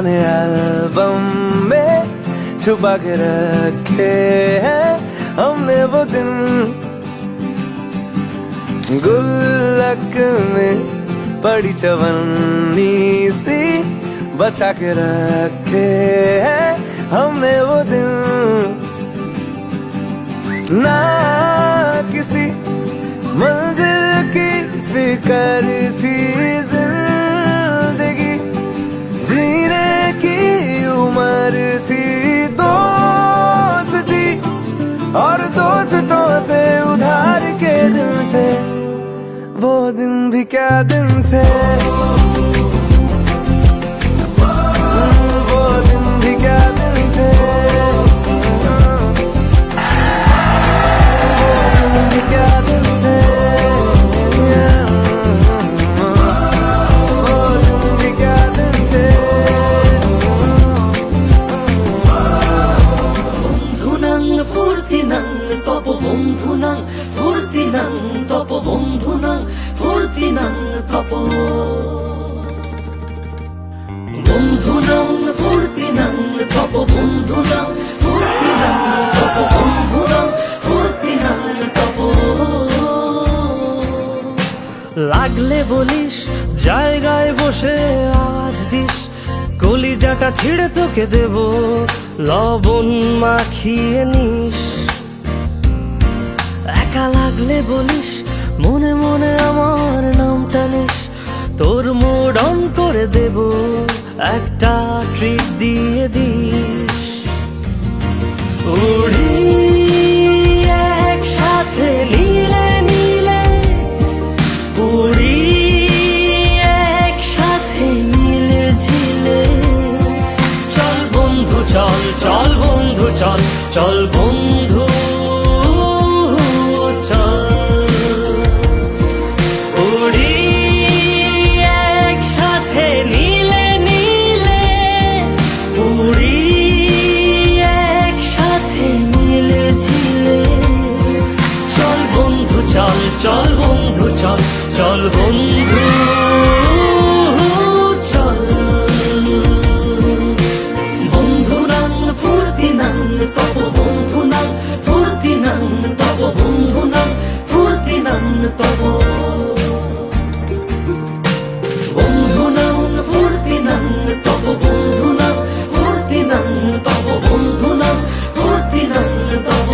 पुराने एल्बम में छुपा के रखे हैं हमने वो दिन, गुल्लक में पड़ी चवन्नी सी बचा के रखे हैं हमने वो दिन। ना किसी मंजिल की फिकर थी, जिंदगी जीने की उम्र थी, दोस्ती और दोस्तों से उधार के दिन थे, वो दिन भी क्या दिन थे, वो दिन भी क्या दिन थे, वो दिन भी क्या दिन थे, वो दिन भी क्या दिन थे। বন্ধুনাং ফুর্তিনাং তপ বন্ধুনাং ফুর্তিনাং তপ বন্ধুনাং ফুর্তিনাং তপ বন্ধুনাং ফুর্তিনাং তপ বন্ধুনাং ফুর্তিনাং তপ বন্ধুনাং ফুর্তিনাং তপ। লাগলে বলিস জায়গায় বসে আওয়াজ দিস, কলিজাটা ছিঁড়ে তোকে দেব লবণ মাখিয়ে নিস। একা লাগলে বলিস মনে মনে আমার নামটা নিস, তোর মুড অন করে দেব একটা ট্রিট দিয়ে দিস। উড়ি একসাথে নীলে নীলে, উড়ি একসাথে মিলে ঝিলে, চল বন্ধু চল, চল বন্ধু চল, চল বন্ধু চল। উড়ি একসাথে নীলে নীলে, উড়ি একসাথে মিলে ঝিলে, চল বন্ধু চল, চল বন্ধু চল, চল বন্ধু চল। বন্ধুনাং ফুর্তিনাং তপ বন্ধুনাং ফুর্তিনাং তপ বন্ধুনাং ফুর্তিনাং তপ। বন্ধুনাং ফুর্তিনাং তপ বন্ধুনাং ফুর্তিনাং তপ বন্ধুনাং ফুর্তিনাং তপ।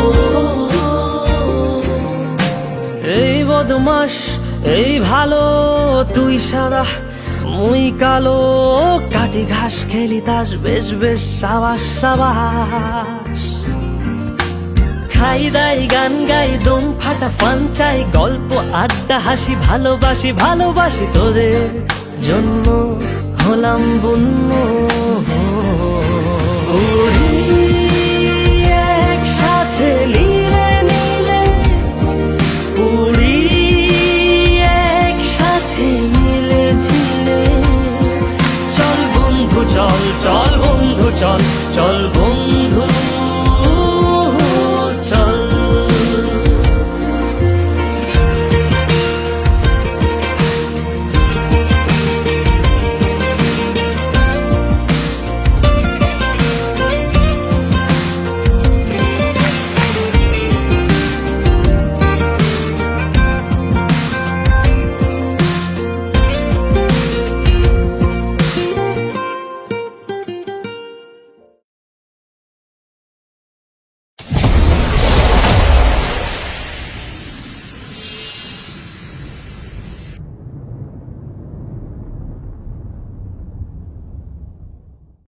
এই বদমাস এই ভালো, তুই সাদা মুই কালো, কাটি ঘাস খেলি তাস বেশ বেশ সাবাস সাবাস। খাই দাই গান গাই দম ফাটা ফান চাই, গল্প আড্ডা হাসি ভালোবাসি ভালোবাসি, তোদের জন্য হলাম বন্য। উড়ি একসাথে নীলে নীলে, উড়ি একসাথে মিলে ঝিলে, চল বন্ধু চল, চল বন্ধু চল, চল